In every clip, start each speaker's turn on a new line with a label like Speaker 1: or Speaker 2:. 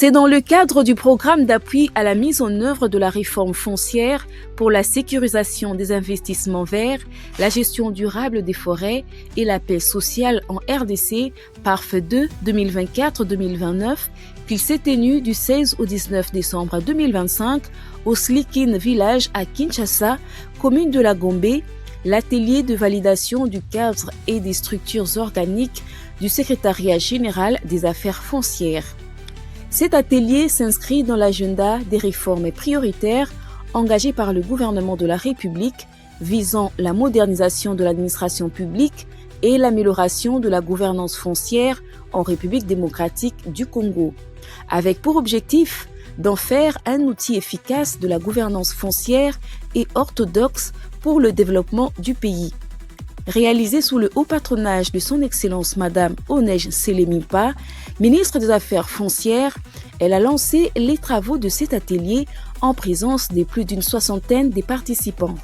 Speaker 1: C'est dans le cadre du programme d'appui à la mise en œuvre de la réforme foncière pour la sécurisation des investissements verts, la gestion durable des forêts et la paix sociale en RDC, PARF 2 2024-2029, qu'il s'est tenu du 16 au 19 décembre 2025 au Slikin Village à Kinshasa, commune de la Gombe, l'atelier de validation du cadre et des structures organiques du Secrétariat général des affaires foncières. Cet atelier s'inscrit dans l'agenda des réformes prioritaires engagées par le gouvernement de la République visant la modernisation de l'administration publique et l'amélioration de la gouvernance foncière en République démocratique du Congo, avec pour objectif d'en faire un outil efficace de la gouvernance foncière et orthodoxe pour le développement du pays. Réalisé sous le haut patronage de son Excellence Madame Onej Selemilpa, ministre des Affaires foncières, elle a lancé les travaux de cet atelier en présence de plus d'une soixantaine des participants.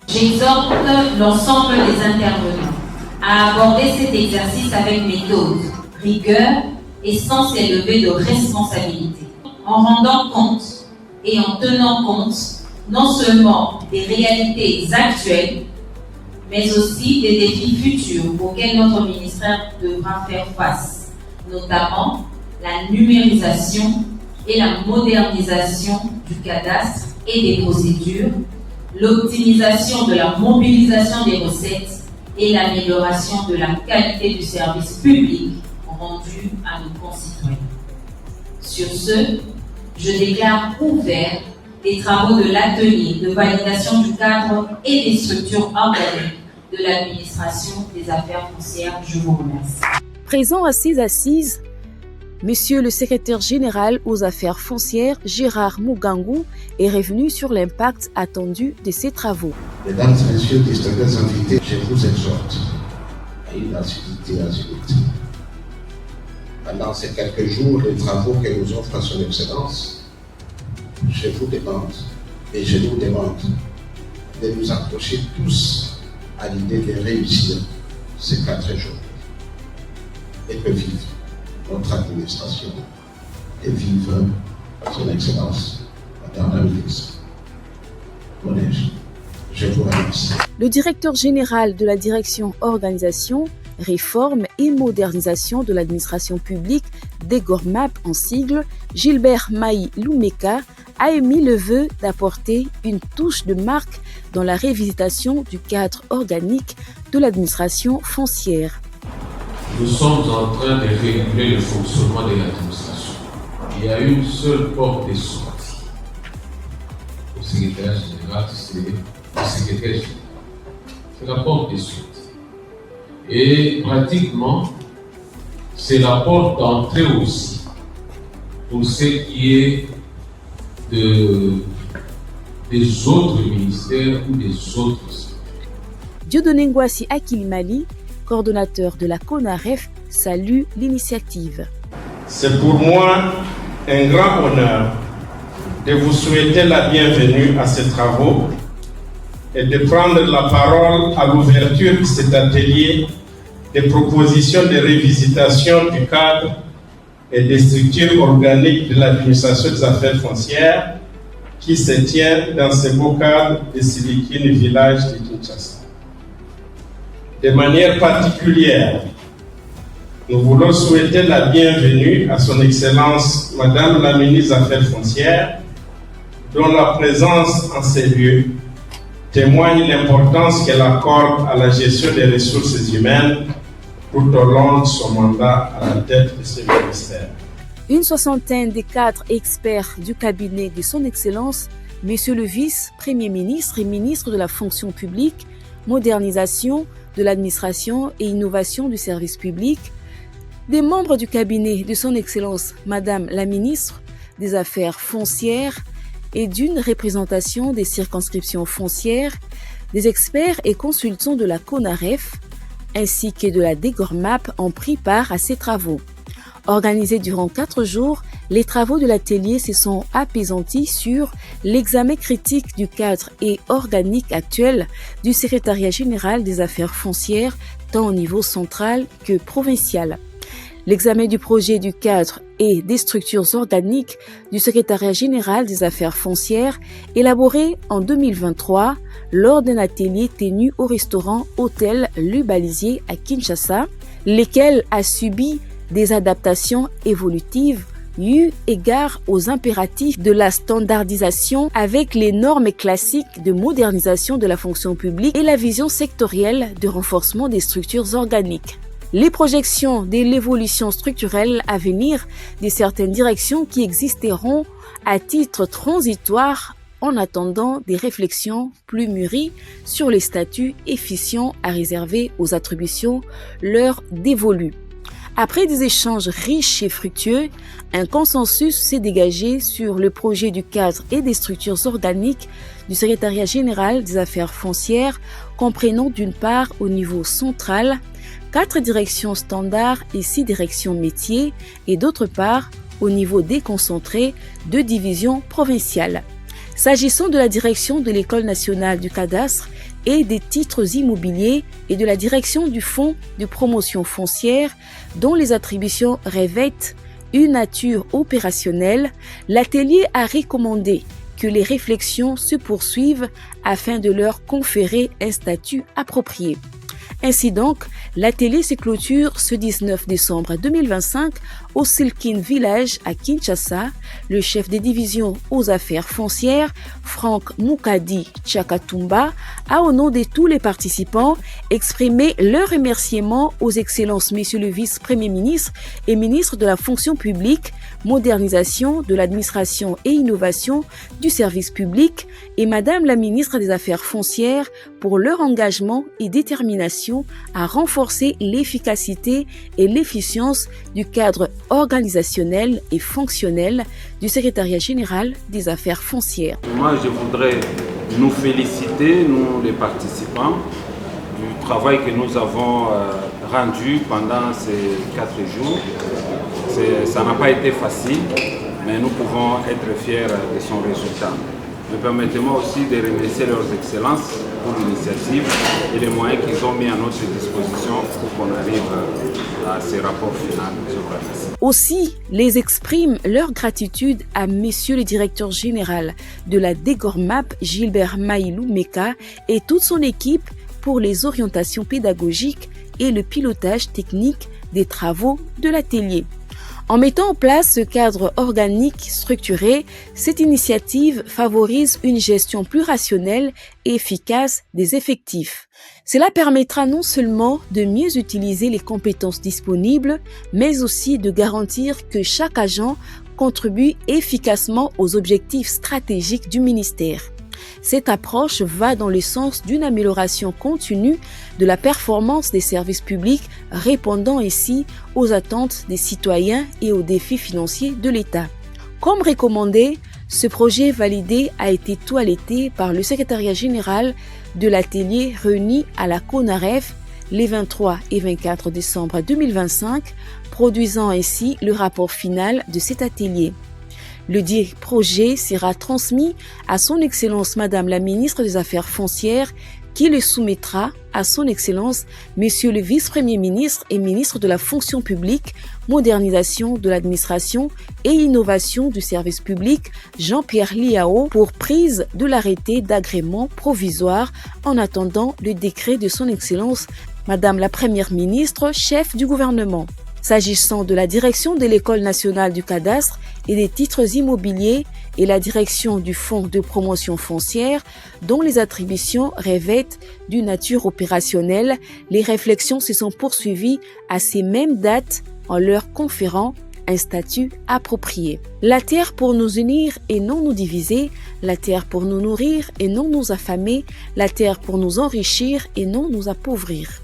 Speaker 2: J'exhorte l'ensemble des intervenants à aborder cet exercice avec méthode, rigueur et sens élevé de responsabilité, en rendant compte et en tenant compte non seulement des réalités actuelles, mais aussi des défis futurs auxquels notre ministère devra faire face, notamment la numérisation et la modernisation du cadastre et des procédures, l'optimisation de la mobilisation des recettes et l'amélioration de la qualité du service public rendu à nos concitoyens. Sur ce, je déclare ouvert les travaux de l'atelier de validation du cadre et des structures organiques de l'administration des affaires foncières. Je vous remercie.
Speaker 1: Présent à ces assises, Monsieur le secrétaire général aux affaires foncières, Gérard Mougangou, est revenu sur l'impact attendu de ces travaux.
Speaker 3: Mesdames et messieurs, distingués invités, je vous exhorte à une assiduité absolue. Pendant ces quelques jours, les travaux que nous offre son Excellence, je vous demande et je nous demande de nous accrocher tous à l'idée de réussir ces 4 jours et que vive notre administration et vive son Excellence, Madame la Ministre. Je vous remercie.
Speaker 1: Le directeur général de la direction organisation, réforme et modernisation de l'administration publique, DEGORMAP en sigle, Gilbert Maï Lumeka, a émis le vœu d'apporter une touche de marque dans la révisitation du cadre organique de l'administration foncière.
Speaker 4: Nous sommes en train de réguler le fonctionnement de l'administration. Il y a une seule porte de sortie. Le secrétaire général, c'est le secrétaire général. C'est la porte de sortie. Et pratiquement, c'est la porte d'entrée aussi pour ce qui est des autres ministères ou des autres secteurs.
Speaker 1: Dieudonné Ngwassi Akilimali, coordonnateur de la CONAREF, salue l'initiative.
Speaker 5: C'est pour moi un grand honneur de vous souhaiter la bienvenue à ces travaux et de prendre la parole à l'ouverture de cet atelier des propositions de révisitation du cadre et des structures organiques de l'administration des affaires foncières qui se tient dans ce beau cadre de Slikin Village de Kinshasa. De manière particulière, nous voulons souhaiter la bienvenue à son Excellence Madame la Ministre des Affaires foncières, dont la présence en ces lieux témoigne l'importance qu'elle accorde à la gestion des ressources humaines tout au long de son mandat à la tête de ce ministère.
Speaker 1: Une soixantaine des cadres experts du cabinet de son Excellence, Monsieur le Vice-Premier ministre et ministre de la Fonction publique, Modernisation de l'administration et innovation du service public, des membres du cabinet de son Excellence Madame la Ministre des Affaires foncières et d'une représentation des circonscriptions foncières, des experts et consultants de la CONAREF, ainsi que de la DEGORMAP ont pris part à ces travaux. Organisés durant 4 jours, les travaux de l'atelier se sont apaisantis sur l'examen critique du cadre et organique actuel du Secrétariat général des affaires foncières, tant au niveau central que provincial. L'examen du projet du cadre et des structures organiques du Secrétariat général des affaires foncières, élaboré en 2023 lors d'un atelier tenu au restaurant Hôtel Le Balisier à Kinshasa, lequel a subi des adaptations évolutives eu égard aux impératifs de la standardisation avec les normes classiques de modernisation de la fonction publique et la vision sectorielle de renforcement des structures organiques. Les projections de l'évolution structurelle à venir de certaines directions qui existeront à titre transitoire en attendant des réflexions plus mûries sur les statuts efficients à réserver aux attributions leur dévolues. Après des échanges riches et fructueux, un consensus s'est dégagé sur le projet du cadre et des structures organiques du Secrétariat général des affaires foncières, comprenant d'une part au niveau central 4 directions standards et 6 directions métiers et d'autre part au niveau déconcentré 2 divisions provinciales. S'agissant de la direction de l'École nationale du cadastre et des titres immobiliers et de la direction du Fonds de promotion foncière dont les attributions revêtent une nature opérationnelle, l'atelier a recommandé que les réflexions se poursuivent afin de leur conférer un statut approprié. Ainsi donc, l'atelier se clôture ce 19 décembre 2025 au Silkin Village à Kinshasa. Le chef des divisions aux affaires foncières, Franck Moukadi Tchakatumba, a au nom de tous les participants exprimé leur remerciement aux excellences Monsieur le vice-premier ministre et ministre de la fonction publique, modernisation de l'administration et innovation du service public et Madame la ministre des Affaires foncières pour leur engagement et détermination à renforcer l'efficacité et l'efficience du cadre organisationnel et fonctionnel du Secrétariat général des affaires foncières.
Speaker 6: Moi, je voudrais nous féliciter, nous les participants, du travail que nous avons rendu pendant ces 4 jours. Ça n'a pas été facile, mais nous pouvons être fiers de son résultat. Mais permettez-moi aussi de remercier leurs excellences pour l'initiative et les moyens qu'ils ont mis à notre disposition pour qu'on arrive à ce rapport final. Je vous remercie.
Speaker 1: Aussi, les expriment leur gratitude à Monsieur le directeur général de la Degormap, Gilbert Maïlou Meka, et toute son équipe pour les orientations pédagogiques et le pilotage technique des travaux de l'atelier. En mettant en place ce cadre organique structuré, cette initiative favorise une gestion plus rationnelle et efficace des effectifs. Cela permettra non seulement de mieux utiliser les compétences disponibles, mais aussi de garantir que chaque agent contribue efficacement aux objectifs stratégiques du ministère. Cette approche va dans le sens d'une amélioration continue de la performance des services publics, répondant ainsi aux attentes des citoyens et aux défis financiers de l'État. Comme recommandé, ce projet validé a été toiletté par le secrétariat général de l'atelier réuni à la CONAREF les 23 et 24 décembre 2025, produisant ainsi le rapport final de cet atelier. Le dit projet sera transmis à son Excellence Madame la Ministre des Affaires foncières qui le soumettra à son Excellence Monsieur le Vice-Premier ministre et Ministre de la Fonction publique, Modernisation de l'administration et Innovation du service public Jean-Pierre Liao pour prise de l'arrêté d'agrément provisoire en attendant le décret de son Excellence Madame la Première ministre, chef du gouvernement. S'agissant de la direction de l'École nationale du cadastre et des titres immobiliers et la direction du Fonds de promotion foncière, dont les attributions revêtent d'une nature opérationnelle, les réflexions se sont poursuivies à ces mêmes dates en leur conférant un statut approprié. La terre pour nous unir et non nous diviser, la terre pour nous nourrir et non nous affamer, la terre pour nous enrichir et non nous appauvrir.